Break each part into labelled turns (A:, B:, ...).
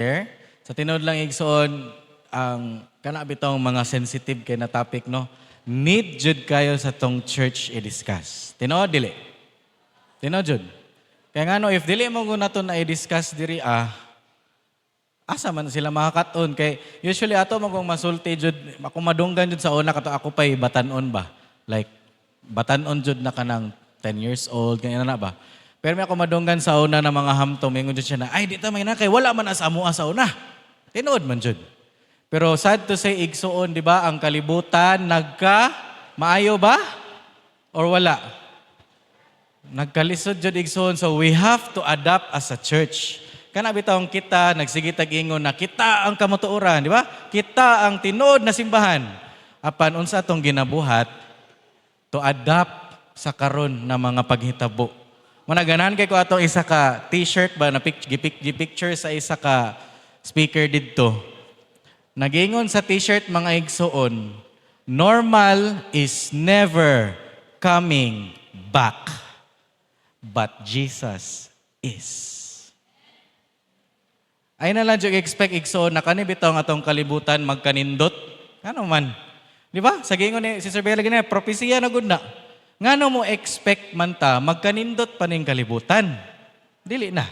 A: There, sa tinod lang igsoon, ang kana bitong mga sensitive kay na topic, no? Need jud kayo sa tong church i-discuss. Tinod, dili? Tinod jud. Kaya nga no, if dili mo guna to na i-discuss diri, asa man sila makakaton. Kay usually ato mo kung masulti jud, ako madunggan jud sa una, kato ako pa'y batanon ba? Like, batanon jud na ka ng 10 years old, ganyan na ba? Pero may ako madunggan sa una na mga hamtong, may jud siya na, ay, di tamay na, kay wala man as amuha sa una. Tinood man jud. Pero sad to say, igsuon, di ba, ang kalibutan, maayo ba? Or wala? Nagkalisod jud igsuon, so we have to adapt as a church. Kana bitawng kita, nagsigitag ingon na kita ang kamutuoran, di ba? Kita ang tinood na simbahan. Apan, unsa atong ginabuhat to adapt sa karon na mga paghitabo. Managanan kay ko atong isa ka t-shirt ba na picture sa isa ka speaker didto. Nagingon sa t-shirt mga igsuon, normal is never coming back, but Jesus is. Ay na lang yung expect igsoon na kanibitaw nga atong kalibutan magkanindot. Ano man? Di ba? Sa gingon ni Sister Bella ganyan, propesya na gud na. Ngano mo expect man ta magkanindot pa ning kalibutan? Dili na.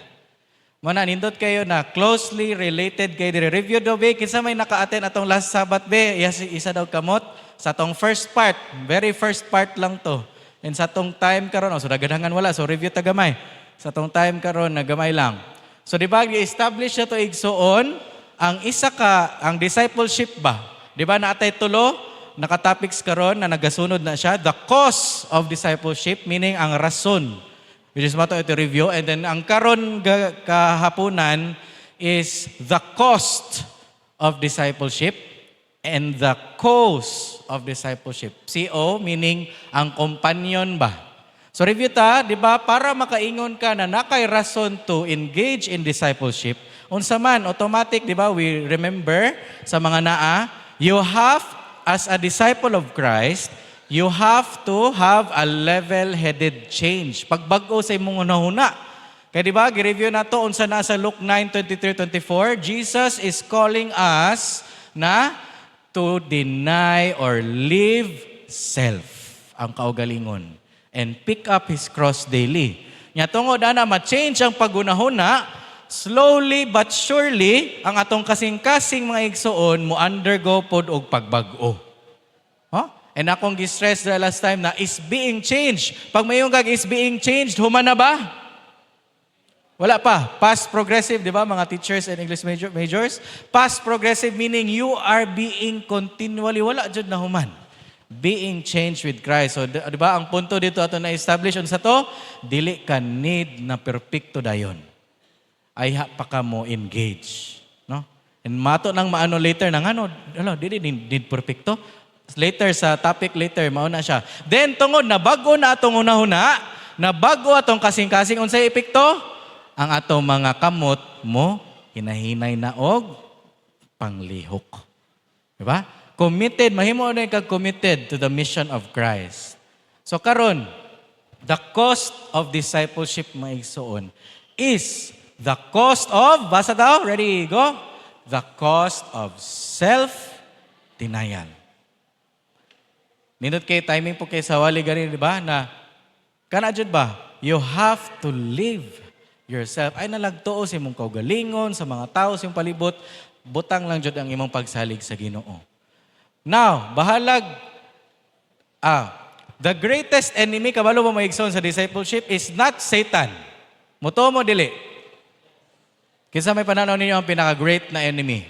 A: Mana nindot kayo na closely related kay dire review do be kinsa may naka-attend atong last Sabbath be isa daw kamot sa tong first part, very first part lang to. And sa tong time karon so daghangan wala so review ta gamay. Sa tong time karon na gamay lang. So di ba i-establish na to igsuon ang ang discipleship ba? Di ba naatay tulo naka-topics karon na nagasunod na siya, the cause of discipleship, meaning ang rason, which is mato ito review, and then ang karon kahapunan is the cost of discipleship and the cause of discipleship. CO, meaning ang companion ba? So review ta, di ba, para makaingon ka na nakay rason to engage in discipleship, unsa man, automatic, di ba, we remember sa mga you have as a disciple of Christ, you have to have a level-headed change. Pagbago sa imong una-una. Kaya di ba, gi-review na to, unsa na sa Luke 9:23-24, Jesus is calling us na to deny or leave self, ang kaugalingon, and pick up His cross daily. Nya tungod ana ma-change ang pagunahuna, slowly but surely, ang atong kasing-kasing mga igsuon mo undergo pod og pagbag-o. Huh? And akong gi-stress the last time na is being changed. Pag mayong kag is being changed, human na ba? Wala pa. Past progressive, di ba mga teachers and English majors? Past progressive meaning you are being continually, wala jud na human. Being changed with Christ. So, di ba, ang punto dito ato na-establish unsa to, dili ka need na perpekto dayon. Ay pa ka mo engage, no? And mato nang maano later nang dili need perfecto. Later sa topic later mao na siya. Then tungod na bago na atong una-una, na bago atong kasing-kasing unsay epekto? Ang atong mga kamot mo hinahinay na og panglihok. Di ba? Committed, mahimo na kag committed to the mission of Christ. So karon, the cost of discipleship maigsuon is the cost of, basa daw, ready, go? The cost of self-denial. Nindot kay timing po kay sa wali gani, di ba? Na, kana jud ba? You have to live yourself. Ay nalagtuo sa imong kaugalingon, sa mga tao, sa imong palibot, butang lang jud ang imong pagsalig sa Ginoo. Now, bahalag, the greatest enemy, kabalo mo maigsoon sa discipleship, is not Satan. Muto mo dili. Kinsa may pananaw ninyo ang pinaka-great na enemy?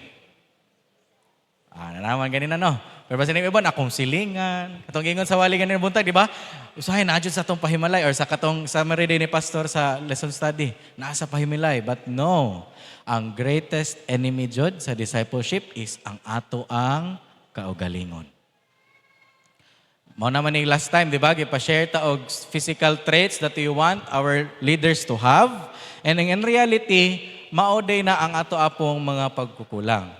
A: Nanaman ganina no. Pero basta nimo ibon akong silingan. Katong ingon sa wali ganina buntag, di ba? Usahay na jud sa atong pahimalay or sa katong summary din ni pastor sa lesson study. Nasa pahimalay, but no. Ang greatest enemy jud sa discipleship is ang ato ang kaugalingon. Mao naman ni last time, di ba? Gipa-share ta og physical traits that you want our leaders to have. And in reality, mao-day na ang ato apong mga pagkukulang.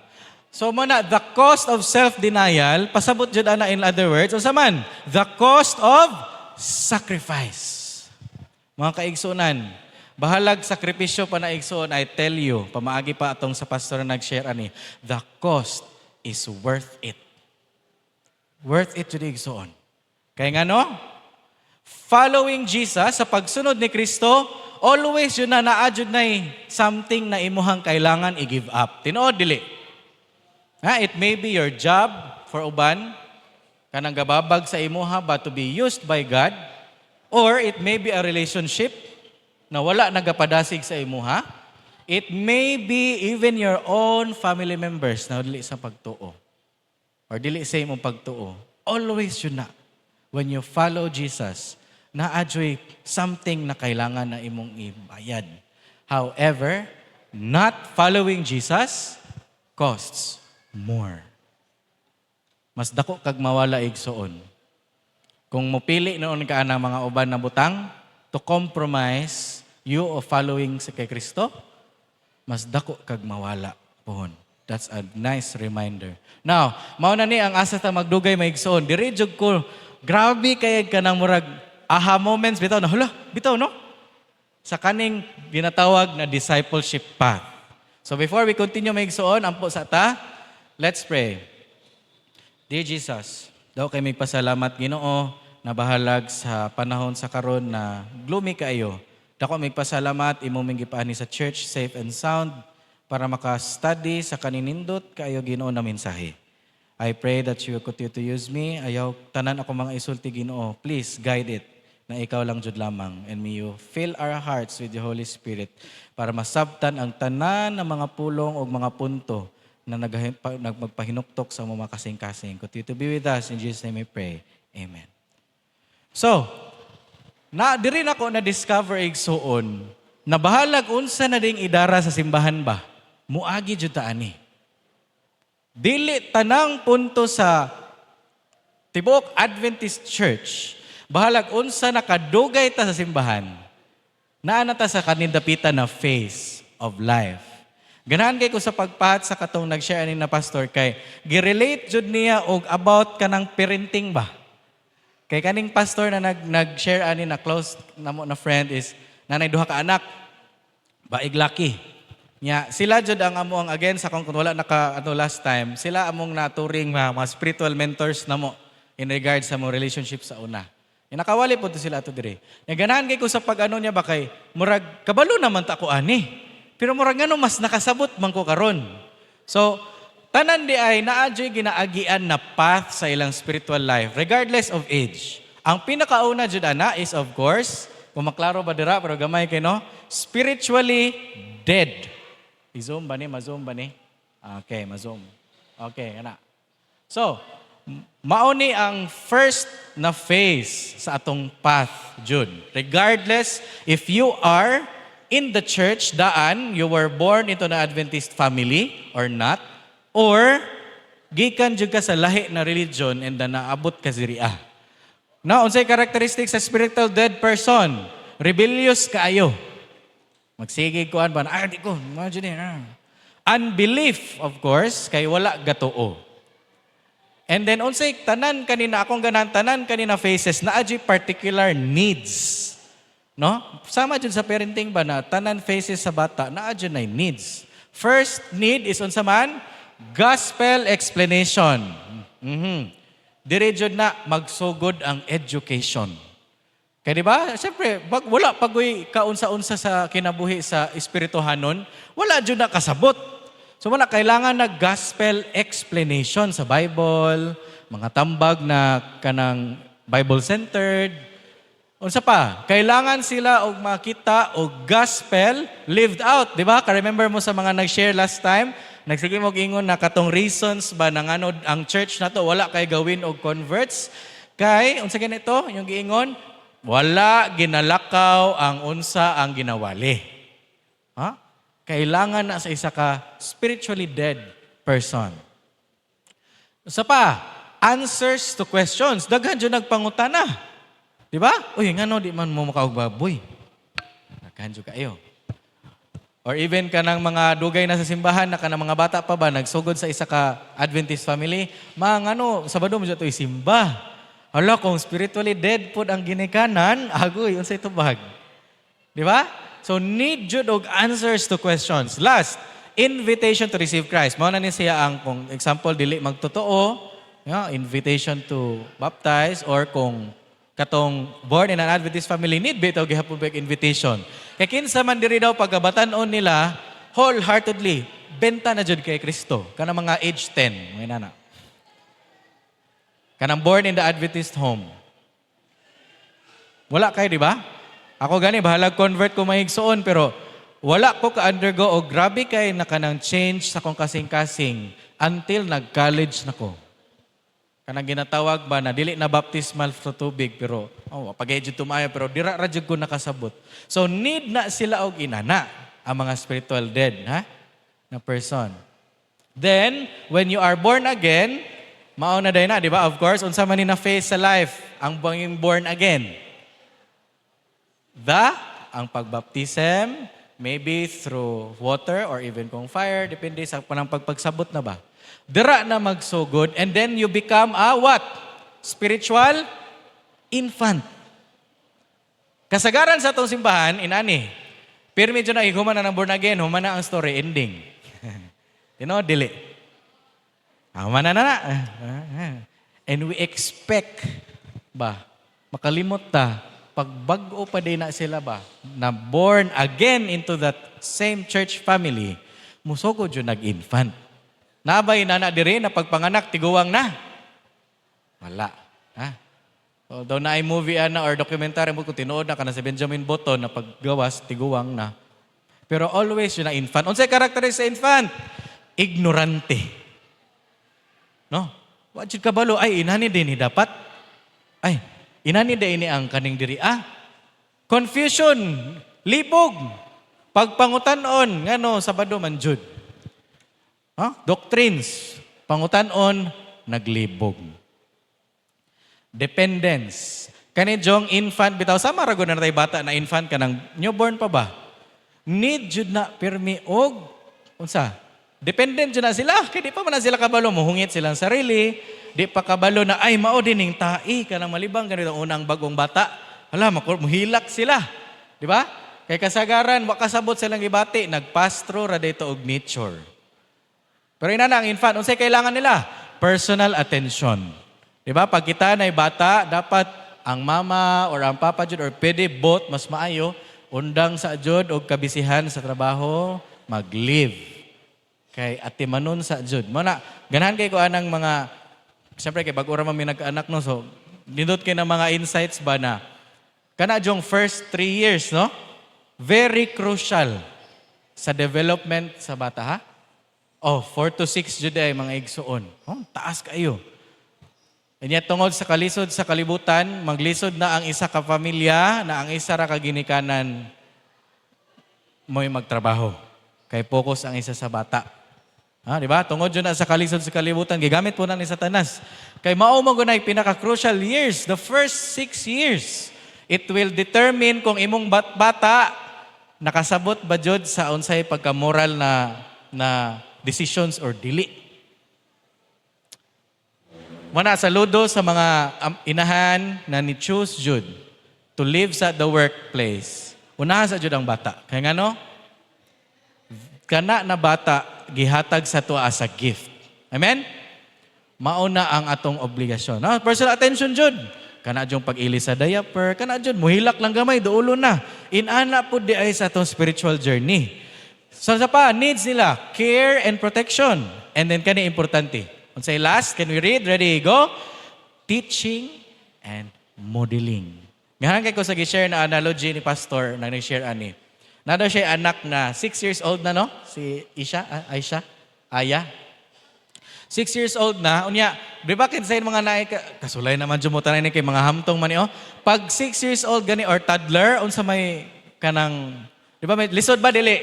A: So muna, the cost of self-denial, pasabot jud ana in other words, unsa man? The cost of sacrifice. Mga kaigsunan, Bahalag sakripisyo pa na igsoon, I tell you, pamaagi pa atong sa pastor na nag-share ani, the cost is worth it. Worth it to the igsoon. Kaya nga no, following Jesus, sa pagsunod ni Kristo, always yun na naadjud na something na imuhang kailangan i-give up. Tinuod, dili. It may be your job for uban, kanang gababag sa imuha ba to be used by God, or it may be a relationship na wala nagapadasig sa imuha. It may be even your own family members na dili sa pagtuo or dili sa imong pagtuo. Always yun na. When you follow Jesus, na-adjoy something na kailangan na imong ibayad. However, not following Jesus costs more. Mas dako kag mawala igsoon. Kung mupili noon ka ng mga uban na butang to compromise you of following sa kay Kristo, mas dako kag mawala pohon. That's a nice reminder. Now, mao na ni ang asa ta magdugay maigsoon. Diri jud ko, grabe kay kanang murag aha moments bitaw na hala, bitaw no? Sa kaning ginatawag na discipleship path. So before we continue maigsoon, ampo sa ta, let's pray. Dear Jesus, daw kay may pasalamat Ginoo na bahalag sa panahon sa karon na gloomy kaayo. Dako may pasalamat imo ming gipaani sa church safe and sound para maka-study sa kaninindot kaayo Ginoo na mensahe. I pray that you will continue to use me. Ayaw tanan ako mga isulti Ginoo. Please guide it na ikaw lang jud lamang, and may you fill our hearts with the Holy Spirit para masabtan ang tanan ng mga pulong o mga punto na magpahinuktok sa mga kasing-kasing. Continue to be with us. In Jesus' name I pray. Amen. So, diri na ko na-discover igsuon na bahalag unsa na ding idara sa simbahan ba? Muagi jud ta ani. Dili tanang punto sa Tibuok Adventist Church, bahalag unsa nakadugay ta sa simbahan, naa na ta sa kanindapitan na phase of life. Ganahan kay ko sa pagpahat sa katong nag-share ani na pastor kay girelate jud niya og about kanang parenting ba. Kay kaning pastor na nag-share ani na close namo na friend is nanay duha ka anak. Baig laki. Nya sila jud ang among again sa kung wala naka last time, sila among naturing mga spiritual mentors namo in regard sa mo relationship sa una. Nakawali po to sila ato dire. Ganahan kay ko sa pag-ano niya ba kay murag kabalo naman ta ko ani. Pero murag ngano mas nakasabot man ko karon. So, tanan di ay naadyoy ginaagian na path sa ilang spiritual life regardless of age. Ang pinakauna jud ana is of course, kung maklaro ba dira pero gamay kay no, spiritually dead. I-zoom ba ni? Ma-zoom ba ni? Okay, ma-zoom. Okay, ana. So, mauni ang first na phase sa atong path jud. Regardless if you are in the church, daan, you were born into an Adventist family or not, or gikan jud ka sa lahi na religion and naabot ka diriya. Now, unsay characteristics sa spiritual dead person? Rebellious kaayo. Magsigig kuan ba? Di ko, imagine unbelief, of course, kay wala gatoo. And then, unsay tanan kanina, akong ganan, tanan kanina phases, na adyo particular needs. No? Sama dyan sa parenting ba na tanan phases sa bata na adyan na needs. First need is unsa man? Gospel explanation. Dire jud na magsugod ang education. Kaya di ba? Siyempre, wala pagoy kaunsa-unsa sa kinabuhi sa espirituhanon, wala jud na kasabot. So wala kailangan na gospel explanation sa Bible, mga tambag na kanang Bible-centered. Unsa pa? Kailangan sila og makita og gospel lived out, di ba? Ka-remember mo sa mga nag-share last time, nagsige mo ingon na katong reasons ba nang ano ang church nato wala kay gawin og converts kay unsa ganito yung giingon wala ginalakaw ang unsa ang ginawali. Ha? Kailangan na sa isa ka spiritually dead person. Unsa pa? Answers to questions. Daghan jud nagpangutana. Di ba? Uy, ngano di man mo makaog baboy. Nagkanjo kayo. Or even kanang mga dugay na sa simbahan na kanang mga bata pa ba nagsugod sa isa ka Adventist family, mga ngano Sabado mo ito'y simba. Hala, kung spiritually dead pod ang ginikanan, agoy, unsay tubag. Di ba? So need jud og answers to questions. Last, invitation to receive Christ. Mao na ni siya ang kung example dili magtotoo, invitation to baptize, or kung katong born in an Adventist family, need bitaw gihapon ba invitation. Kay kinsa man diri daw pagkabatan-on nila wholeheartedly benta na jud kay Kristo. Kanang mga age 10, mga nana. Kanang born in the Adventist home. Wala kayo, di ba? Ako gani, bahalag convert ko mahigsoon, pero wala ko ka-undergo o grabe kay na kanang change sa kong kasing-kasing until nag-college na ko. Kanang ginatawag ba na dili na baptismal sa tubig, pero pag-edyo tumayo, pero dira radyo ko nakasabot. So need na sila og inana, ang mga spiritual dead, na person. Then, when you are born again, mauna day na, di ba? Of course, unsa man ni na face sa life, ang banging born again. Ang pagbaptism, maybe through water or even kung fire, depende sa panang pagpagsabot na ba. Dira na magsugod, and then you become a what? Spiritual infant. Kasagaran sa itong simbahan, inani, pero medyo na human na ng born again, human na ang story ending. Dili. Human na. And we expect ba, makalimot ta, pagbago pa din na sila ba, na born again into that same church family, musugod yun nag-infant. Nabay na diri na pagpanganak, tiguwang na. Wala. Although na ay movie na or documentary mo kung tinuod na ka na si Benjamin Button na paggawas, tiguwang na. Pero always yun na infant. Unsay karakteris sa infant? Ignorante. No? Wajud kabalo, ay inani din dapat. Ay, inani din ang kaning diri. Confusion, libog, pagpangutan-on, ngano, sabado man jud. Doctrines, pangutan-on, naglibog. Dependence. Kani jong infant, bitaw, sama rago na natay bata na infant ka ng newborn pa ba? Need jud na pirmi og, unsa? Dependent jud na sila. Kaya di pa man na sila kabalo, muhungit silang sarili. Di pa kabalo na, ay mao dining tai ka nang malibang ganito unang bagong bata. Hala, muhilak sila. Di ba? Kay kasagaran, wakasabot silang ibati, nag-pass through ra dito og nature. Pero ina na ang infant, unsay kailangan nila? Personal attention. Di ba? Pag kita na'y bata, dapat ang mama or ang papa jud or pwede both mas maayo, undang sa jud og kabisihan sa trabaho, mag-live. Kay atimanon sa jud. Muna, ganahan kay ko anang mga, siyempre kay bag-ura man may nag-anak, no? So, nindot kay ng mga insights ba na, kana jong first 3 years, no? Very crucial sa development sa bata, 4 to 6 jud ay mga igsuon. Taas kayo. And yet, tungod sa kalisod sa kalibutan, maglisod na ang isa ka pamilya, na ang isa ra ka ginikanan mo'y magtrabaho. Kay focus ang isa sa bata. Di ba? Tungod yun na sa kalisod sa kalibutan, gigamit po na ni Satanas. Kay mao mo gunay pinaka-crucial years, the first 6 years. It will determine kung imong bata nakasabot ba jud sa unsay pagka-moral na decisions or dili. Muna saludo sa mga inahan na ni-choose jud to live sa the workplace. Unahan sa jud ang bata. Kaya ngano? Kana na bata, gihatag sa tuwa as a gift. Amen? Mauna ang atong obligasyon. Personal attention jud. Kana jud pag-ili sa diaper, kana jud muhilak lang gamay, duulo na. Inana po di ay sa atong spiritual journey. So sa pa, needs nila, care and protection. And then kani importante. Unsay last, can we read? Ready, go? Teaching and modeling. Ngayon kay ko sa gi-share na analogy ni pastor nang nag-share ani. Nado siya anak na 6 years old na, no? Si Aya. 6 years old na. Unya, di ba kinsayin mga naay kasulay naman jumutan na kay mga hamtong man Pag 6 years old gani or toddler, unsa may kanang, di ba may lisod ba dili?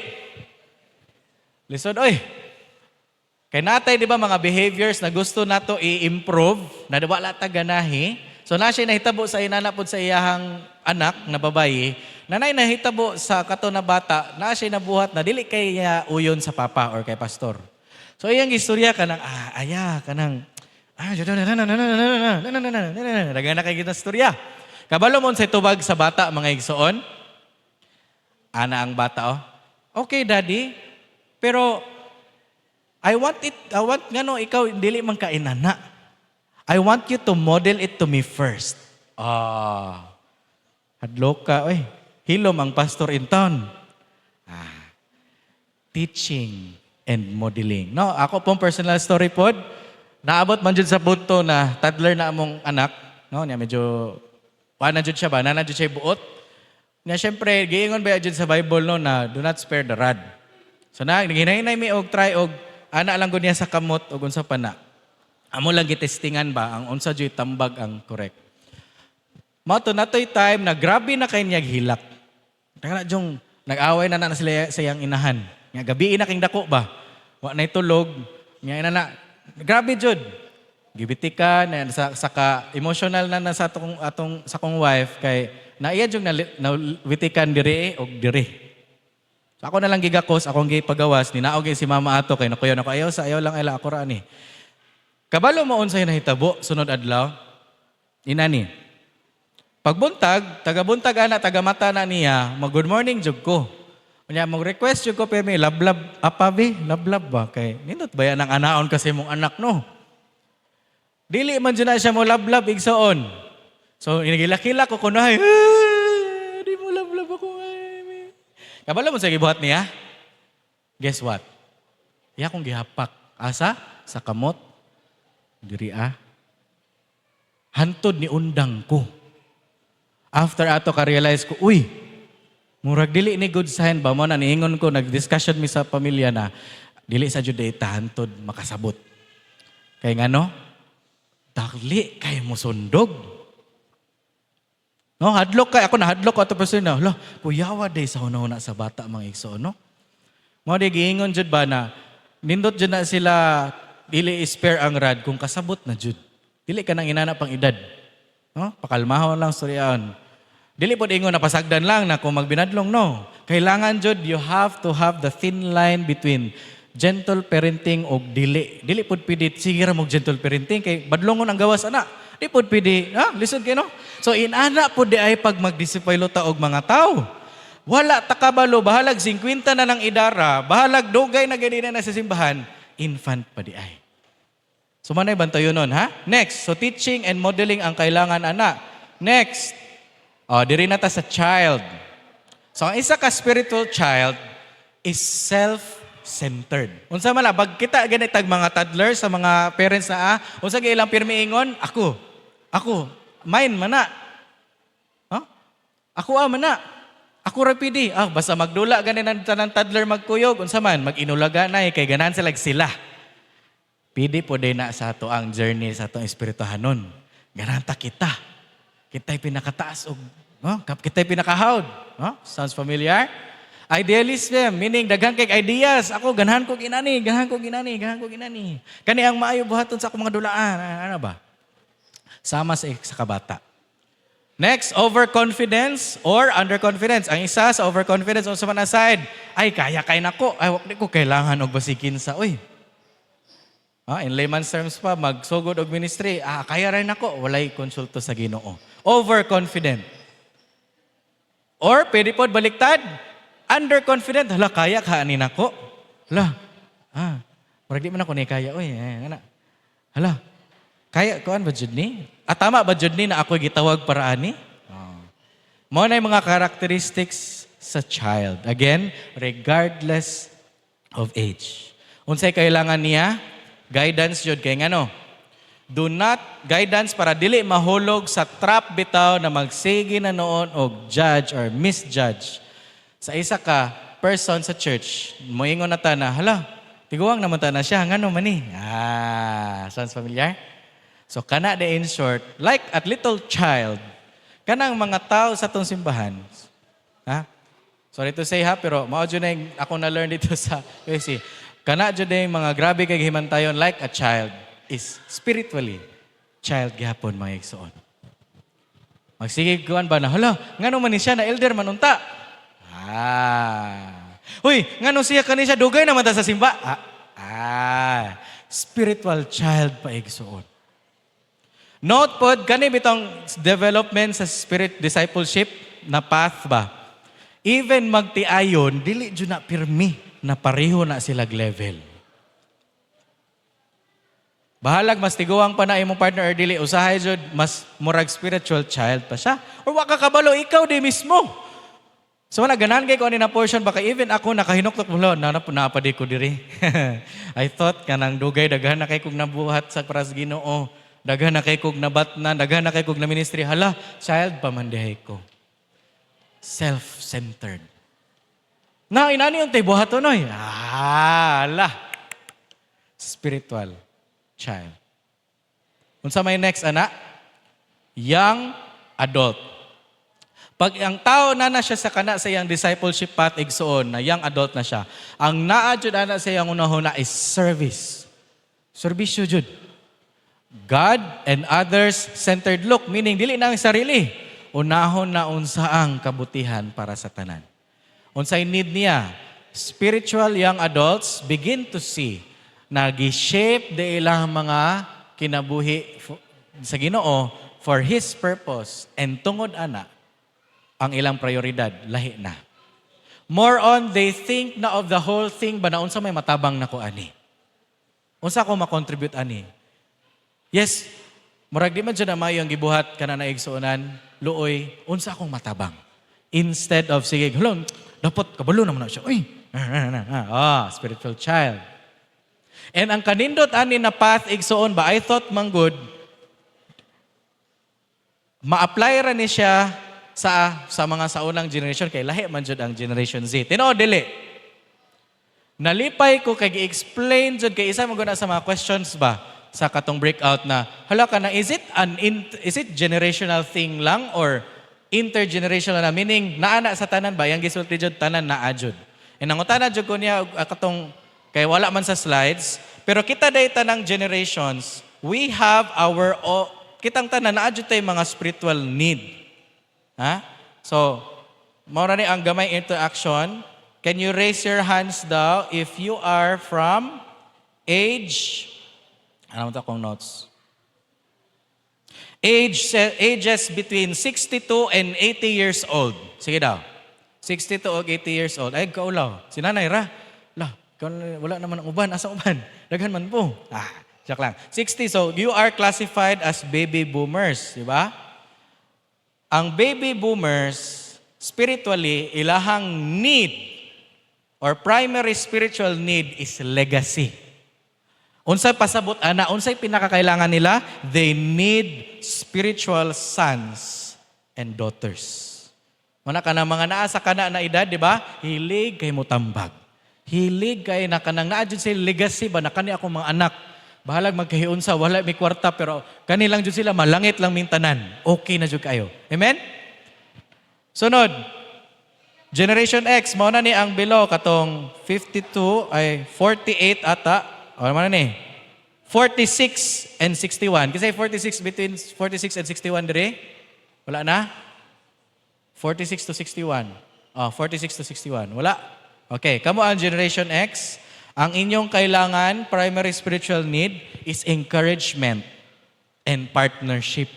A: Lisod, oy. Kay natay, di ba, mga behaviors na gusto nato i-improve, na wala ta ganahi. So na siya nahitabo sa inanapod sa iyahang anak na babae, nanay nahitabo sa kato na bata, na siya nabuhat na dili kay uyon sa papa or kay pastor. So iyang istorya kanang dagan na kay kita istorya. Kabalo mo sa tubag sa bata mga igsoon. Ana ang bata, oh. Okay, daddy. Pero I want ngano ikaw dili man ka inana. I want you to model it to me first. Hadlok ka, oy. Hilom ang pastor in town. Teaching and modeling. No, ako pong personal story pod, naabot man jud sa punto na toddler na among anak, no, niya medyo na jud siya ba, na jud siya buot. Niya syempre giingon ba jud sa Bible no na do not spare the rod. So na ginahinay mi og try og ana lang gud niya sa kamot og unsa pa na. Amo lang gitestingan ba ang unsa jud tambag ang correct. Mao to natoy time na grabe na kay niya hilak. Kana jung nag-away na sila sa iyang inahan. Nga gabi na king dako ba? Wa nay tulog. Nga ina na grabe jud. Gibitikan na sa ka emotional na sa atong sa kong wife kay naiya jud na witikan diri og diri. So ako na lang gigakos, akong gipagawas, ninaog si mama ato kay nakuyaw na ko ayaw lang ila ako ra ni. Kabalo mo unsay nahitabo sunod adlaw? Inani. Pagbuntag, taga-buntag ana, taga-mata na niya, mag-good morning jud ko. Unya mag-request jud ko pero may lablab apa be, lablab ba kay nindot ba yan ang anaon kasi mong anak no. Dili man jud na siya mo lablab igsoon. So inigilakila ko kunahay. Di mo lablab ako. Kabalo mo sa gibuhat niya? Guess what? Iya kong gihapak. Asa? Sa kamot. Diri hantod ni undang ko. After ato ka-realize ko, uy, murag dili ni good sign ba mo na niingon ko, nag-discussion mi sa pamilya na dili sa jud hantod makasabot. Kay ngano? Dali kay mo sundog. No, hadlok kay ako na hadlok ko ato person na. Hala, kuyawa day sa una sa bata mga igsoon, no? Mo di giingon jud ba na nindot jud na sila dili spare ang rad kung kasabot na jud. Dili ka nang inana pang edad. No? Pakalmahon lang storyaon. Dili pod ingon na pasagdan lang na kung magbinadlong no. Kailangan jud you have to have the thin line between gentle parenting og dili. Dili pod pidi sige ra mog gentle parenting kay badlongon ang gawas ana. Di pod pidi, lisod kay no. So inana pod di ay pag magdisipulo ta og mga tao. Wala ta kabalo bahalag 50 na ng idara, bahalag dugay na gani na sa simbahan, infant pa di ay. So manay bantayon nun, ha? Next, so teaching and modeling ang kailangan ana. Next, diri na ta sa child. So ang isa ka spiritual child is self-centered. Unsa man bag kita ganit tag mga toddler sa mga parents na unsa gyud ilang pirmi ingon? Ako, mine mana. Ako mana. Ako ra pidi. Basta magdula ganin ang tanang toddler magkuyog unsa man mag-inulaga na kay ganan sila. Pidi po din na sa ato ang journey sa atong espirituhanon. Gananta kita. Kita'y pinakataas o kita'y pinakahawd. Sounds familiar? Idealism, meaning daghang kay ideas. Ako, ganahan ko ginani. Kani ang maayo buhaton sa akong mga dulaan. Ano ba? Sama sa kabata. Next, overconfidence or underconfidence. Ang isa sa overconfidence o sa man aside, ay kaya nako. Ay, wag ko kailangan og basikin sa, in layman's terms pa, magsugod og ministry, kaya rin ako, walay konsulto sa Ginoo. Overconfident. Or, pwede po baliktad, underconfident, hala, kaya kaanin ako. Hala, marag di man ako ni kaya, hala, kaya kuan ba jud ni? Tama ba jud ni na ako gitawag para ani? Mo na yung mga characteristics sa child. Again, regardless of age. Unsay kailangan niya? Guidance yun kay ngano. Do not guidance para dili mahulog sa trap bitaw na magsigi na noon og judge or misjudge. Sa isa ka person sa church, moingon na ta na, hala, tiguang naman ta na siya, ngano man ni? Sounds familiar? So kana de in short, like at little child, kanang mga tao sa tong simbahan. Sorry to say pero mao jud na ako na learn dito sa USC. Kana jud yung mga grabe kay himantayon like a child is spiritually child gyapon mga igsoon. Magsige kuan ba na hala ngano man ni siya na elder man unta. Uy, ngano siya kani siya dugay naman ta sa simba. Spiritual child pa igsoon. Note pod kani bitong development sa spirit discipleship na path ba. Even magtiayon, dili jud na pirmi na pareho na silag level. Bahalag mas tiguang pa na imong partner or dili usahay jud mas murag spiritual child pa siya. Or wa ka kabalo ikaw di mismo. So wala ganahan kay ko ani na portion baka even ako nakahinuktok mo na napadi ko diri. I thought kanang dugay daghan na kay kog nabuhat sa para sa Ginoo. Daghan na kay kog nabatna, daghan na kay kog na ministry. Hala, child pa man dihay ko. Self-centered. Na inani yung tay buhaton oy. Hala. Spiritual child. Unsa may next ana? Young adult. Pag ang tao na siya sa kana sa iyang discipleship path igsuon na young adult na siya, ang naa jud ana sa iyang unahon na is service. Serbisyo jud. God and others centered look, meaning dili na ang sarili. Unahon na unsaang kabutihan para sa tanan. Unsay need niya? Spiritual young adults begin to see na gi-shape the ilang mga kinabuhi sa Ginoo for His purpose and tungod ana ang ilang prioridad lahi na. More on they think na of the whole thing ba na unsa may matabang nako ani. Unsa ko makontribute ani? Yes, murag di man dyan na mayo ang gibuhat ka na naigsuunan, luoy, unsa akong matabang. Instead of, sige, hulon, dapat kabalo naman na siya. Uy, spiritual child. And ang kanindot ani na path igsuon ba, I thought man good, ma-apply ra ni siya sa mga saunang generation, kay lahi man jud ang Generation Z. Tinuod dili. Nalipay ko kay gi-explain jud kay isa mo guna sa mga questions ba sa katong breakout na hala ka na is it generational thing lang or intergenerational na, meaning naana sa tanan ba yang gisulti jud tanan naa jud. And nangutana jud ko niya katong kay wala man sa slides pero kita day tanang generations we have our kitang tanan naa jud tay mga spiritual need. Ha? So mao ra ni ang gamay interaction. Can you raise your hands daw if you are from ano ito akong notes? Ages between 62 and 80 years old. Sige daw. 62 o 80 years old. Ay, kaulaw. Si Nanay Ra. Wala naman ang uban. Asa uban? Daghan man po. Joke lang. 60. So, you are classified as baby boomers. Di ba? Ang baby boomers, spiritually, ilahang need or primary spiritual need is legacy. Unsay pasabot ana, unsay pinakakailangan nila? They need spiritual sons and daughters. Mana ka na mga naa sa kana na edad, di ba? Hilig kay mutambag. Hilig kay na kanang naa jud sila legacy ba na kani akong mga anak. Bahalag magkahiunsa, wala may kwarta pero kanilang jud sila malangit lang mintanan. Okay na jud kayo. Amen? Sunod. Generation X, mao na ni ang below katong 52 ay 48 ata. O naman na 46 and 61. Kasi 46 between 46 and 61 dire? Wala na? 46 to 61. 46 to 61. Wala? Okay, kamo ang Generation X. Ang inyong kailangan, primary spiritual need, is encouragement and partnership.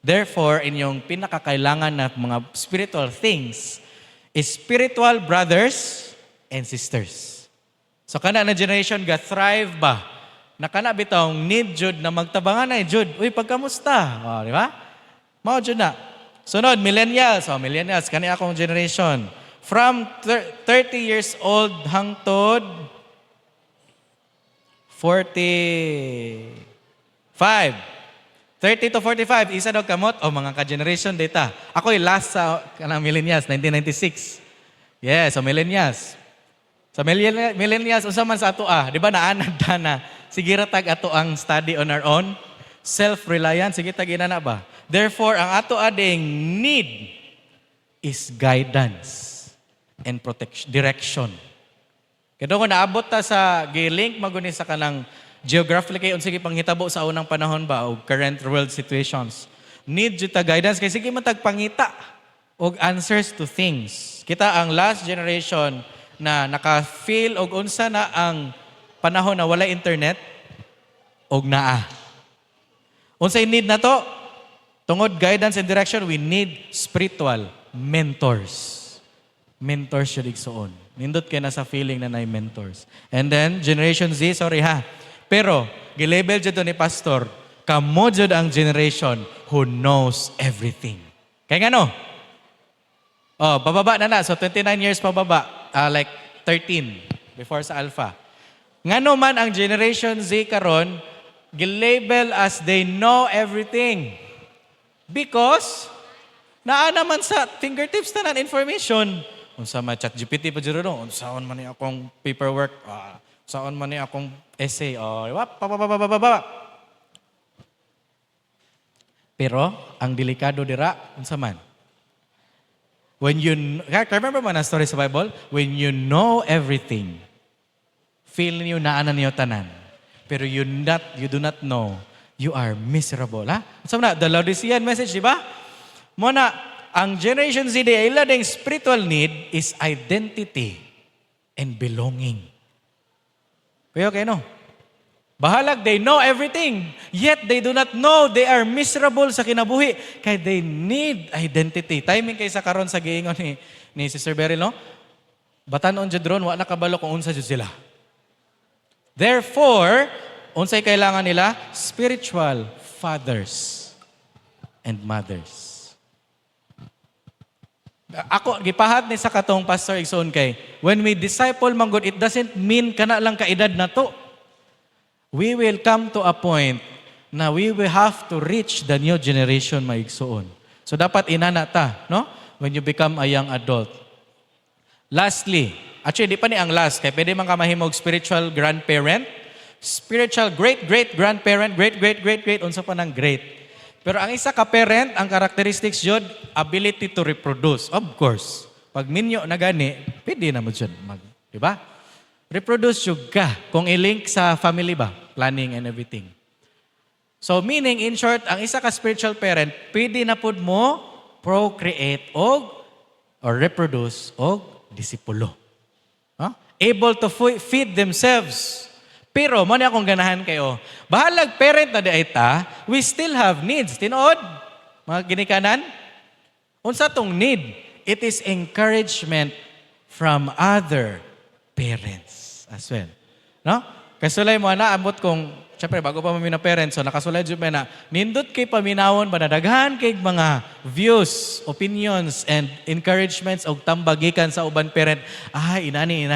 A: Therefore, inyong pinakakailangan na mga spiritual things is spiritual brothers and sisters. So kana na generation ga thrive ba? Nakana bitong need jud na magtabangan na jud. Uy, pagkamusta? Di ba? Mao jud na. Sunod, millennials. Millennials kani akong generation. From 30 years old hangtod 45. 30 to 45, isa daw kamot o mga ka-generation data. Ako'y last sa kanang millennials, 1996. Yes, so millennials. Sa millennials, unsa man sa ato di ba naanad na, sige ratag ato ang study on our own, self-reliant, sige tag ina na ba? Therefore, ang ato ading need is guidance and protection, direction. Kaya kung naabot ta sa gilink maguni sa kanang geographically unsa gi panghitabo sa unang panahon ba o current world situations. Need jud ta guidance kay sige man tag pangita og answers to things. Kita ang last generation na naka-feel og unsa na ang panahon na wala internet og naa. Unsay need na to? Tungod guidance and direction, we need spiritual mentors. mentors should igsoon. Nindot kay na sa feeling na nay mentors. And then, Generation Z, sorry ha. Pero, gilabel dyan ni Pastor, kamo dyan ang generation who knows everything. Kaya nga no? Oh, bababa na. So, 29 years pababa. Like 13 before sa Alpha. Ngano man ang Generation Z karon, gilabel as they know everything. Because, naa naman sa fingertips na information. Unsa man ChatGPT pa jud no, unsaon man ni akong paperwork, unsaon man ni akong essay, Pero ang delikado dira unsa man? When you remember man ang story sa Bible, when you know everything, feel niyo naanan niyo tanan. Pero you do not know, you are miserable, ha? Unsa man the Laodicean message, di ba? Mo na ang Generation Z, the ila ding spiritual need is identity and belonging. Okay, no? Bahalag, they know everything, yet they do not know they are miserable sa kinabuhi kaya they need identity. Timing kay sa karon sa giingon ni Sister Beryl, no? Batanon jud ron, wa nakabalo kung unsa jud sila. Therefore, unsay kailangan nila? Spiritual fathers and mothers. Ako, gipahat ni sa katong Pastor Igsoon kay, when we disciple manggod, it doesn't mean kana lang kaedad na to. We will come to a point na we will have to reach the new generation, maigsoon. So dapat inana ta, no? When you become a young adult. Lastly, actually di pa ni ang last, kaya pwede man ka mahimog spiritual grandparent, spiritual great-great-grandparent, great-great-great-great, unsa pa ng great. Pero ang isa ka parent, ang characteristics yun, ability to reproduce. Of course. Pag minyo na gani, pwede na mo dyan. Di ba? Reproduce yung ka. Kung i-link sa family ba? Planning and everything. So meaning, in short, ang isa ka spiritual parent, pwede na po mo procreate or reproduce o disipulo. Huh? Able to feed themselves. Pero, mo na akong ganahan kayo. Bahalag parent na di ay ta, we still have needs. Tinood? Mga ginikanan? Unsa tong need? It is encouragement from other parents as well. No? Kasulay mo na, ambot kong, syempre, bago pa mami na parents, so nakasulay dyan na, nindot kay paminawon, banadaghan kay mga views, opinions, and encouragements o tambagikan sa uban parent. Inani.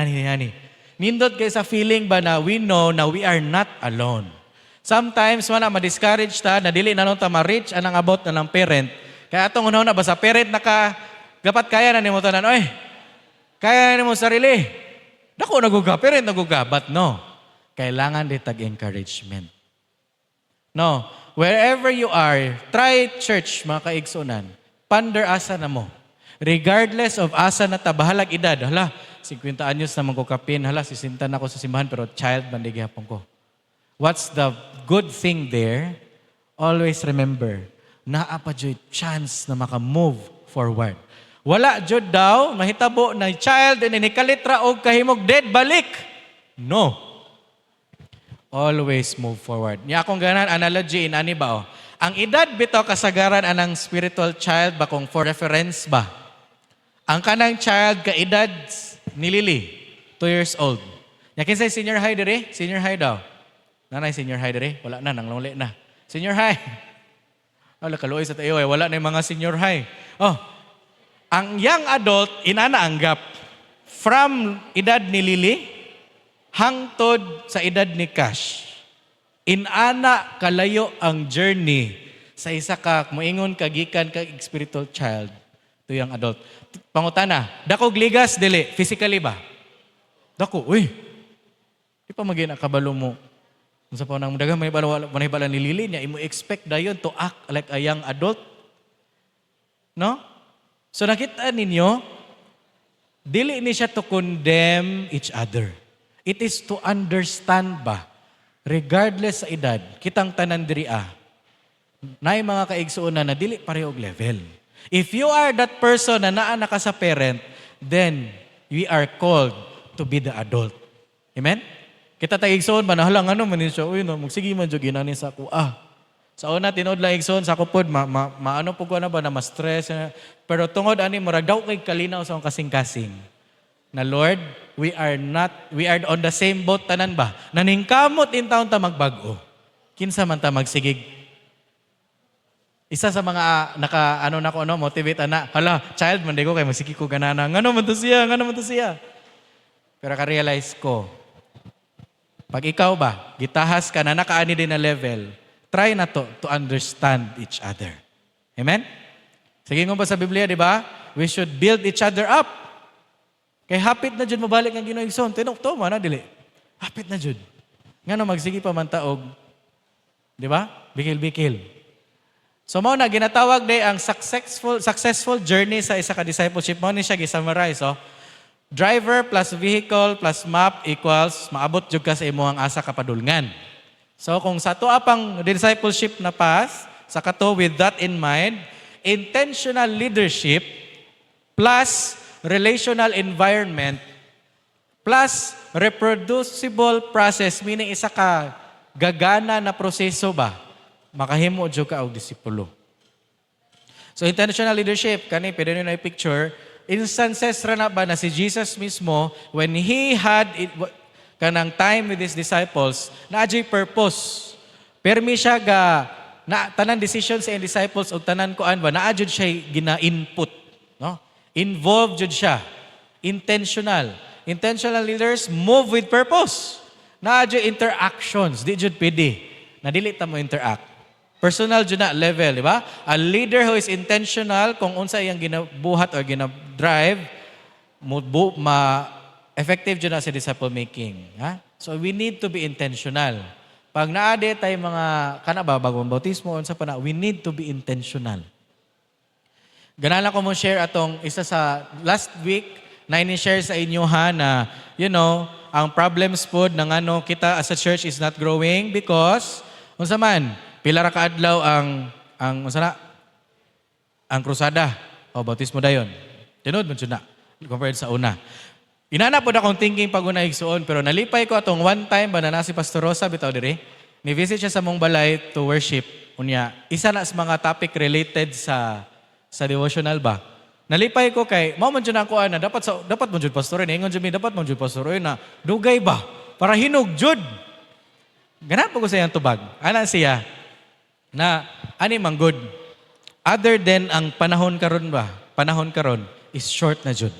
A: Nindot kay sa feeling ba na we know na we are not alone. Sometimes, wala, ma-discourage ta, na dili na nung ta ma-reach anang abot na ng parent. Kaya atong unaw na ba sa parent gapat kaya na ni mo tanan, oy, kaya na ni mo sarili. Dako naguga, parent naguga, but no. Kailangan din tag-encouragement. No, wherever you are, try church, mga kaigsunan, pander asa na mo. Regardless of asa na tabahalag edad, 50 anyos na magkukapin, 60 na ako sa simbahan, pero child, bandigihapon ko. What's the good thing there? Always remember, naa pa dyan chance na maka-move forward. Wala dyan daw, mahitabo na child, and inikalitra o kahimog dead, balik. No. Always move forward. Niya akong ganan, analogy, inani ba? Ang edad bitaw kasagaran anang spiritual child ba kung for reference ba? Ang kanang child kaedad ni Lily, 2 years old. Yakin say senior high dire? Senior high daw. Nanay senior high dire? Wala na, nangluli na. Senior high. Wala kaluoy sa tayo wala na yung mga senior high. Oh, ang young adult, inana ang gap. From edad ni Lily, hangtod sa edad ni Cash. Inana kalayo ang journey sa isa ka, moingon kagikan ka spiritual child to young adult. Pangutana, dako gligas dili, physically ba? Dako, di pa maging kabalo mo. Kung sa panang daga, manibala ni Lily niya, imo expect dayon to act like a young adult? No? So nakita ninyo, dili ni siya to condemn each other. It is to understand ba, regardless sa edad, kitang tanan diri naay mga kaigsuon na dili pareho og level. If you are that person na naa ka sa parent, then we are called to be the adult. Amen? Kita taigsuon ba na halang ano man siya, uy no, magsige man jud ginani sa ako. Sa una, tinood lang igsoon, sa kupod, maano po ko na ba, na ma-stress. Pero tungod ani, murag daw kay kalinaw sa akong kasing-kasing. Na Lord, we are on the same boat, tanan ba? Naningkamot in taon ta magbago. Kinsa man ta magsigig. Isa sa mga motivate ana, hala, child man di ko kay magsigi ko ganana. Ngano man to siya? Pero ka-realize ko, pag ikaw ba, gitahas ka na nakaani din na level, try na to understand each other. Amen? Sige nga ba sa Biblia, di ba? We should build each other up. Kay hapit na dyan mabalik ang Ginoo igsoon. Tinok to man, dili. Hapit na dyan. Nga no, magsige pa man taog. Di ba? Bikil-bikil. So mo na, ginatawag day ang successful journey sa isa ka discipleship. Mo ni siya gisummarize. So, driver plus vehicle plus map equals maabot jud ka sa imong asa kapadulngan. So kung sa tuwa pang discipleship na path, sa kato with that in mind, intentional leadership plus relational environment plus reproducible process, meaning isa ka gagana na proseso ba, makahimo jud ka og disipulo. So intentional leadership, kani pwede nyo na i-picture, instances ra na ba na si Jesus mismo, when He had kanang time with His disciples, na adjay purpose. Permi siya na tanan decision sa disciples o tanan kuan ba, na adjud siya gina-input. No? Involved jud siya. Intentional. Intentional leaders move with purpose. Na adjud interactions. Di jud pwede. Na dili ta mo interact. Personal jud na level, di ba? A leader who is intentional, kung unsa iyang ginabuhat or ginadrive, effective jud na sa disciple making. Ha? So we need to be intentional. Pag naade tayo mga, bagong bautismo, unsa pa na, we need to be intentional. Ganala ko mo share atong isa sa last week, na ini-share sa inyo ha na, ang problems po ng kita as a church is not growing because, unsa man, pila ra ka adlaw ang krusada o bautismo dayon. Tinod man jud na compared sa una. Inana po na akong thinking pag una igsuon, pero nalipay ko atong one time ba na si Pastor Rosa bitaw diri. Ni-visit siya sa mong balay to worship. Unya, isa na sa mga topic related sa devotional ba. Nalipay ko kay mao man jud ako na dapat man jud pastor ni ingon jud mi dapat man jud pastor na dugay ba para hinog jud. Ganap ko sa iyang tubag. Ana siya na ani man good. Other than ang panahon karon is short na jud.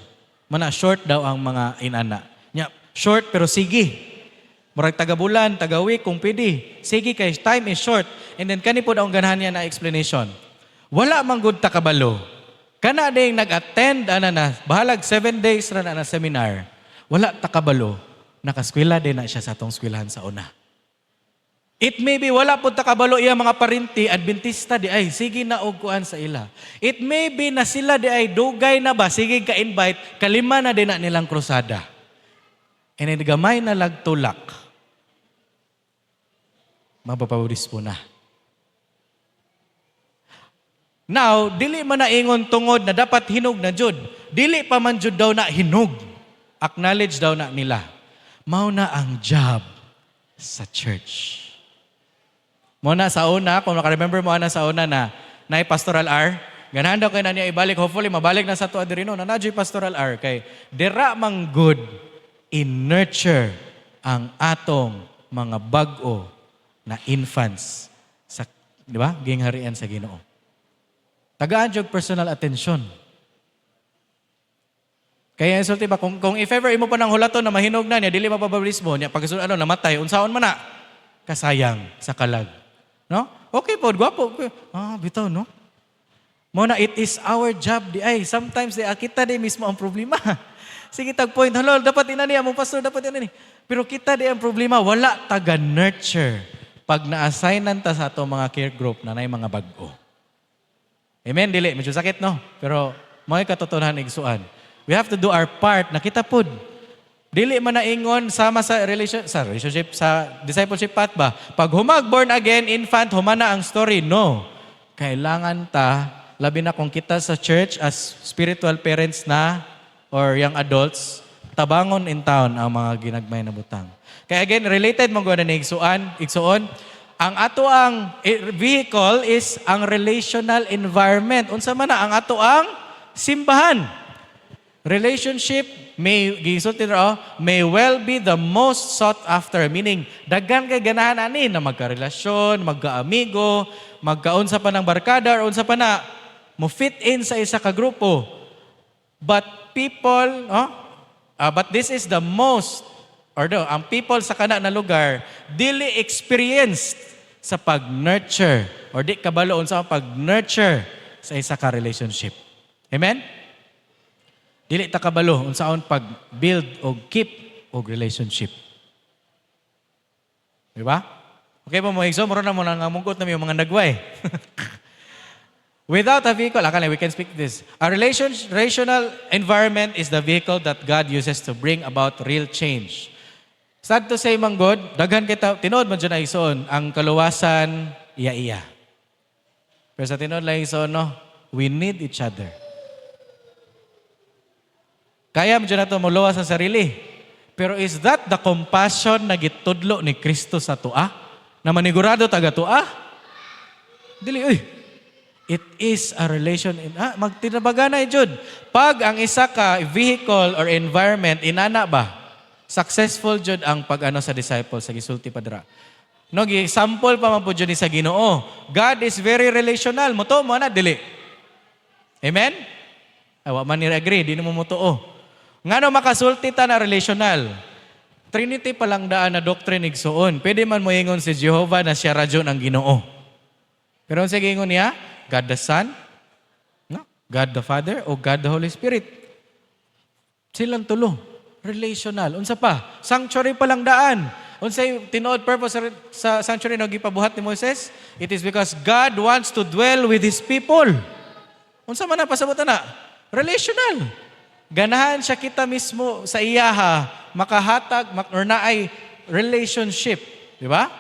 A: Mana short daw ang mga inana. Nya short pero sige. Murag taga-bulan, taga-week kung pwede. Sige kay time is short. And then kani pod ang ganahan niya na explanation. Wala man gud ta kabalo. Kana ding nag-attend na bahalag 7 days ra na seminar. Wala ta kabalo. Nakaskwela din na siya sa atong eskwelahan sa una. It may be wala po takabalo iya mga parinti, Adventista di ay, sige na og kuan sa ila. It may be na sila di ay, dugay na ba, sige ka-invite, kalima na din na nilang krusada. And then gamay na lagtulak. Mapapawis po na. Now, dili man na ingon tungod na dapat hinog na jud. Dili pa man jud daw na hinog. Acknowledge daw na nila. Mao na ang job sa church. Muna sa una, kung nakaremember mo na sa una na Pastoral R, ganahan daw kayo na niya ibalik. Hopefully, mabalik na sa tuwa diri no. Na Pastoral R kay dira mang good in nurture ang atong mga bag-o na infants sa, di ba? Gingharian sa Ginoo. Tagaan jud personal attention. Kaya insulti ba, kung if ever imo pa ng hulaton na mahinog na niya, dili mapabablismo niya, pag namatay, unsaon man na, kasayang sa kalag. No? Okay po, gwapo. Bitaw, no? Muna, it is our job di ay. Sometimes, kita di mismo ang problema. Sige, tag-point. Hello, dapat ina niya, mong pastor, dapat ina niya. Pero kita di ang problema, wala taga-nurture pag na-assignan ta sa ato mga care group na may mga bag-o. Amen, dili. Medyo sakit, no? Pero, may katotohanan igsuan. We have to do our part na kita pod. Dili man naingon sama sa relationship, sa discipleship path ba? Pag born again, infant, humana ang story. No. Kailangan labi na kung kita sa church as spiritual parents na or young adults, tabangon in town ang mga ginagmay na butang. Kaya again, related mong gawin na igsuon, Ang ato ang vehicle is ang relational environment. Unsa man na ang ato ang simbahan. Relationship may gisulti may well be the most sought after, meaning daghan kay ganahan ani na magkarelasyon, magkaamigo, magkaunsa pa ng barkada or unsa pa na mo fit in sa isa ka grupo. But but this is the most ang people sa kana na lugar dili experienced sa pag-nurture or di kabalo unsa ang pag-nurture sa isa ka relationship. Amen? Dili ta kabalo unsaon pag-build o keep og relationship. Di ba? Okay po mo exo, moro na mo nang mungkot na yung mga nagway. Without a vehicle, we can speak this. A relational environment is the vehicle that God uses to bring about real change. Sad to say, manggod, daghan kita, tinood man dyan na isoon, ang kaluwasan, iya-iya. Pero sa tinood lang isoon, no, we need each other. Kaya mo dyan na ito muluwas sa sarili. Pero is that the compassion na gitudlo ni Kristo sa tua? Na manigurado taga tua? Dili, it is a relation. Magtinabaga na Jud. Pag ang isa ka vehicle or environment, inana ba? Successful Jud ang pag-ano sa disciples, sa gisulti padra. No, example pa man po Jud ni sa Ginoo. God is very relational. Muto mo na, dili. Amen? Awa man ni agree, di mo mutuo. Ngano makasulti ta na relational? Trinity pa lang daan na doctrine igsuon. Pwede man mo ingon si Jehovah na siya radyon ang Ginoo. Pero sa ingon niya, God the Son, no? God the Father, o God the Holy Spirit. Silang tulo. Relational. Unsa pa? Sanctuary pa lang daan. Unsay tinuod purpose sa sanctuary na gipabuhat ni Moses? It is because God wants to dwell with His people. Unsa man na pasabot na? Relational. Ganahan siya kita mismo sa iyaha, makahatag, or naay relationship. Di ba?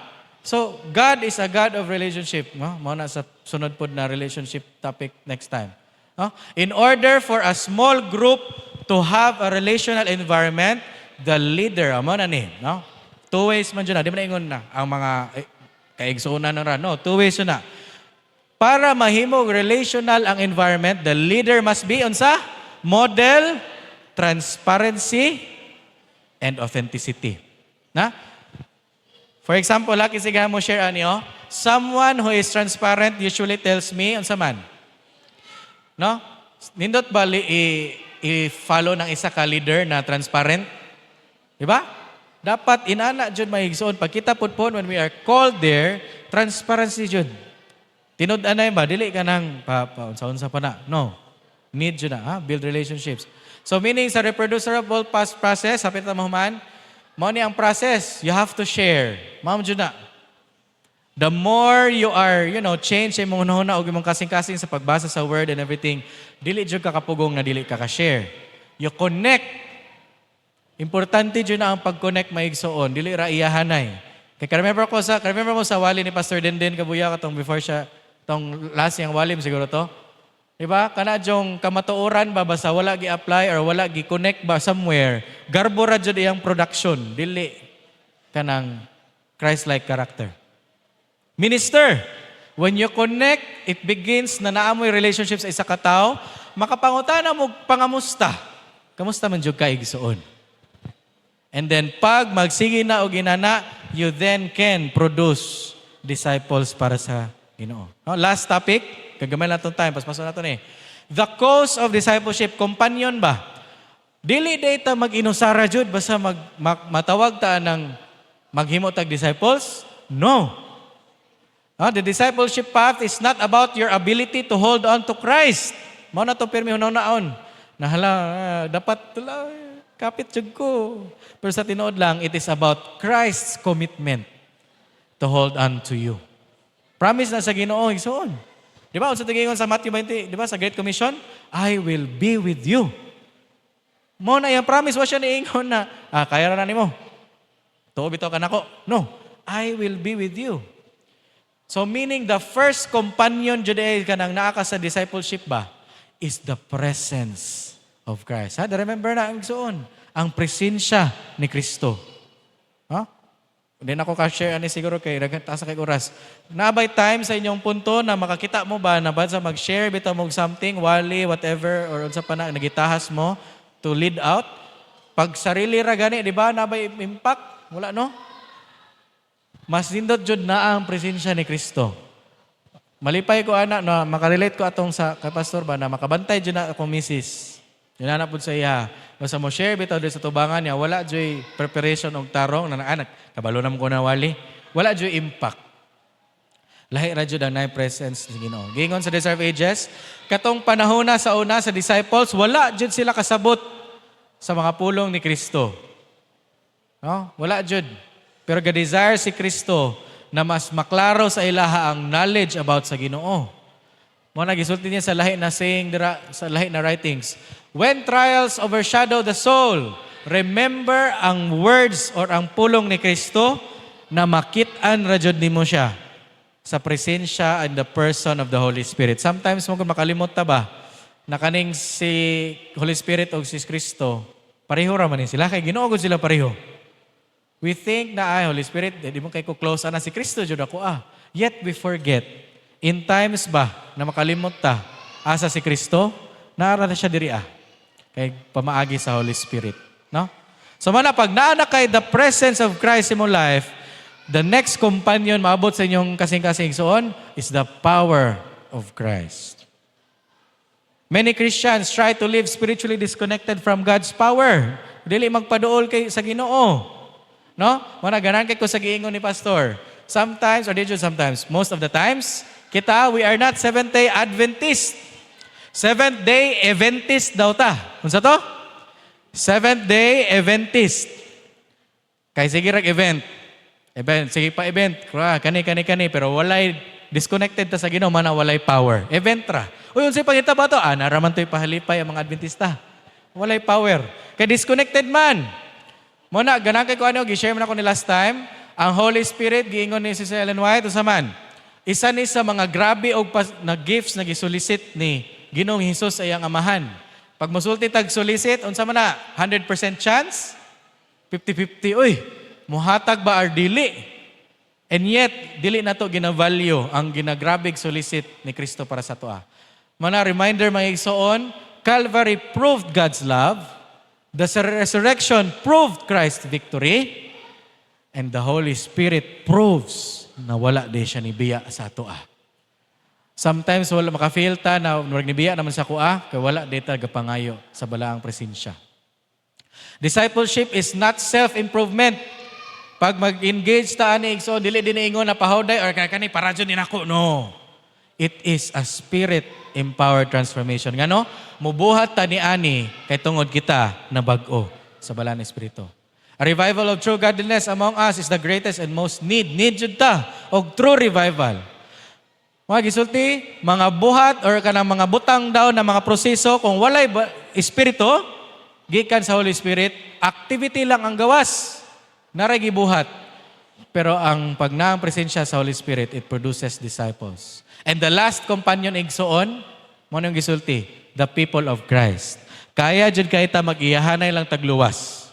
A: So, God is a God of relationship. No? Muna sa sunod po na relationship topic next time. No? In order for a small group to have a relational environment, the leader, muna ni, no? Two ways man dyan na. Di ba naingon na ang mga kaigsuunan ng ran? No, two ways yun na. Para mahimog relational ang environment, the leader must be unsa? Model, transparency, and authenticity. Na? For example, kisigahan mo share anyo, someone who is transparent usually tells me, unsa man? No? Nindot ba i-follow ng isa ka leader na transparent? Diba? Dapat inana dyan mahigsoon. Pag kita po when we are called there, transparency dyan. Tinod-anay ba? Dili ka nang unsa pa na. No. Need dyan na. Build relationships. So meaning sa reproducible process, hapit na mahuman, mo ni ang process, you have to share. Ma'am dyan na. The more you are, change yung mga hunahuna o yung kasing-kasing sa pagbasa sa word and everything, dili dyan ka kapugong na dili ka ka-share. You connect. Importante dyan na ang pag-connect maigsoon. Dili ra iyahanay. Kaya remember mo sa wali ni Pastor Denden Kabuya katong before siya, tong last yung walim siguro to. Diba? Kana dyong kamatuoran ba basta wala gi-apply or wala gi-connect ba somewhere, garbo ra dyan iyang production. Dili kanang Christ-like character. Minister, when you connect, it begins na naamoy relationships sa isa ka tao, makapangutana mo pangamusta. Kamusta man jud ka igsuon? And then pag magsige na o ginana, you then can produce disciples para sa Ginoo. No? Last topic, kagamay na itong time, paspaso na ito ni. The cause of discipleship, companion ba? Dili data mag-inusara jud basta matawag ta ng maghimo tag disciples? No. The discipleship path is not about your ability to hold on to Christ. Mao na to pirmi hunaw-naon. Nahala, dapat kapit jud ko. Pero sa tinuod lang, it is about Christ's commitment to hold on to you. Promise na sa Ginoo igsoon. Di ba? Unsa tigingon sa Matthew 20, di ba sa Great Commission? I will be with you. Mo na yung promise, wa siya niingon na, kaya ra na nimo. Tuo bitaw ka nako. No, I will be with you. So meaning the first companion Judea kanang naa ka sa discipleship ba is the presence of Christ. Remember na ang igsoon, ang presensya ni Kristo. Hindi na ako ka-share ani siguro kay taas kay oras. Nabay time sa inyong punto na makakita mo ba na ba sa mag-share bitaw mo something, wali, whatever, or unsa pa na nagitahas mo to lead out. Pag sarili ra gani, di ba, nabay impact? Wala, no? Mas nindot jud na ang presensya ni Kristo. Malipay ko ana na makarelate ko atong sa kay pastor ba na makabantay jud na akong misis. Yun na po sa iya. Basta mo share bitaw sa tubangan niya, wala joy preparation og tarong na anak. Kabalo na mo ko na wali. Wala joy impact. Lahi ra jud ang nay presence ni Ginoo. Gingon sa Desire of Ages, katong panahon na sa una sa disciples, wala jud sila kasabot sa mga pulong ni Kristo. No? Wala jud. Pero ga-desire si Kristo na mas maklaro sa ilaha ang knowledge about sa Ginoo. Mo nagisulti niya sa lahi na saying dira, sa lahi na writings. When trials overshadow the soul, remember ang words or ang pulong ni Kristo na makit-an ra jud nimo siya sa presensya and the person of the Holy Spirit. Sometimes mo kung makalimot ta ba na kaning si Holy Spirit o si Kristo, pareho ra man ni sila kay Ginoo gud sila pareho. We think na ay Holy Spirit, di mo kay ko close ana si Kristo jud ako Yet we forget. In times ba na makalimot ta asa si Kristo, naara na siya diri kay pamaagi sa Holy Spirit, no? So mana pag naana kay the presence of Christ in mo life, the next companion maabot sa inyong kasing-kasing soon is the power of Christ. Many Christians try to live spiritually disconnected from God's power. Dili magpaduol kay sa Ginoo. No? Mana ganan kay ko sa giingon ni pastor. Sometimes, or did you sometimes, most of the times, we are not Seventh-day Adventist. Seventh-day Adventist daw ta. Unsa to? Seventh-day Adventist. Kay sige rag event. Sige pa event. Kani. Pero walay, disconnected ta sa Ginoo, mana walay power. Event ra. Uy, unsay pangita ba to? Naraman to'y pahalipay ang mga Adventista. Walay power. Kay disconnected man. Muna, ganang kay ko gishare man ako ni last time. Ang Holy Spirit, giingon ni Sister Ellen White, usa man. Isa ni sa mga grabe og na gifts na gisulisit ni Ginoong Hesus ay ang amahan. Pag musulti tag solicit, unsa man na? 100% chance? 50-50. Uy, muhatag ba or dili? And yet, dili na to ginavalue ang ginagrabig solicit ni Kristo para sa toa. Mana reminder mga igsoon, Calvary proved God's love, the resurrection proved Christ's victory, and the Holy Spirit proves na wala di siya nibiya sa toa. Sometimes wala makafeel ta na nibiya naman sa kuha, kaya wala data gapangayo sa balaang presensya. Discipleship is not self-improvement. Pag mag-engage ta ani igsoon, dili din ingon na pahawday or kani para jud ni nako, no. It is a spirit-empowered transformation. Ngano? Mubuhat ta ni ani kay tungod kita na bag-o sa balaan espiritu. A revival of true godliness among us is the greatest and most need. Need jud ta og true revival. Mga gisulti, mga buhat or kanang mga butang daw na mga proseso, kung walay espiritu, gikan sa Holy Spirit, activity lang ang gawas. Naray gibuhat. Pero ang pagnaang presensya sa Holy Spirit, it produces disciples. And the last companion igsoon, mo nang gisulti, the people of Christ. Kaya jud kay ta mag-iyahanay lang tagluwas.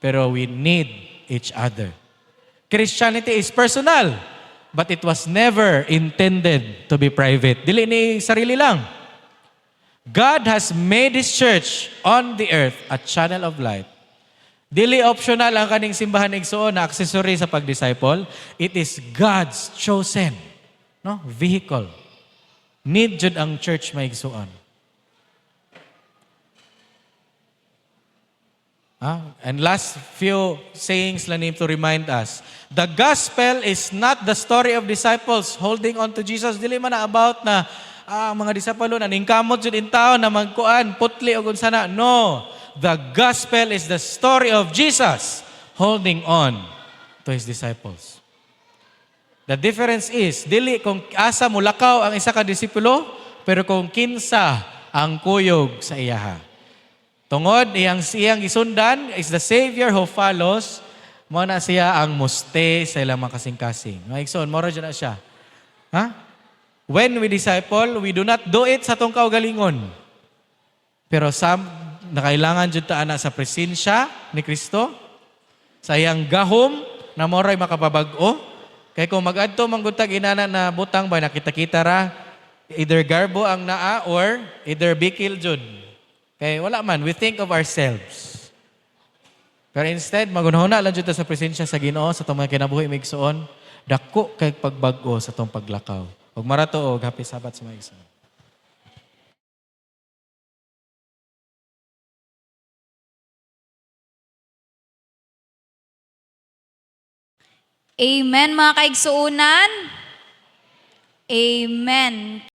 A: Pero we need each other. Christianity is personal. But it was never intended to be private. Dili ni sarili lang. God has made His church on the earth a channel of light. Dili optional ang kaning simbahan igsoon na accessory sa pag-disciple. It is God's chosen vehicle. Need jud ang church maigsoon. And last few sayings lang to remind us. The gospel is not the story of disciples holding on to Jesus. Dili man na about na mga disapalo na ningkamot jud in tao na magkuan, putli o unsana. No. The gospel is the story of Jesus holding on to His disciples. The difference is, dili kung asa mulakaw ang isa ka disipulo, pero kung kinsa ang kuyog sa iyaha. Tungod, siyang isundan is the Savior who follows, mo na siya ang muste sa ilang mga kasing-kasing. Maigsoon, mora dyan na siya. When we disciple, we do not do it sa tong kaugalingon. Pero nakailangan dyan ta sa presensya ni Kristo, sa iyang gahom, na moray makapabag-o. Kay kung mag-adto manggutag inana na butang ba nakita-kita ra, either garbo ang naa or either bikil jud. Kay wala man, we think of ourselves. Pero instead, magunahuna lang jud ta sa presensya sa Ginoo sa itong mga kinabuhi migsuon, dako kay pagbag-o sa itong paglakaw. Ug marato og happy Sabat sa mga igsoon.
B: Amen mga kaigsuunan. Amen.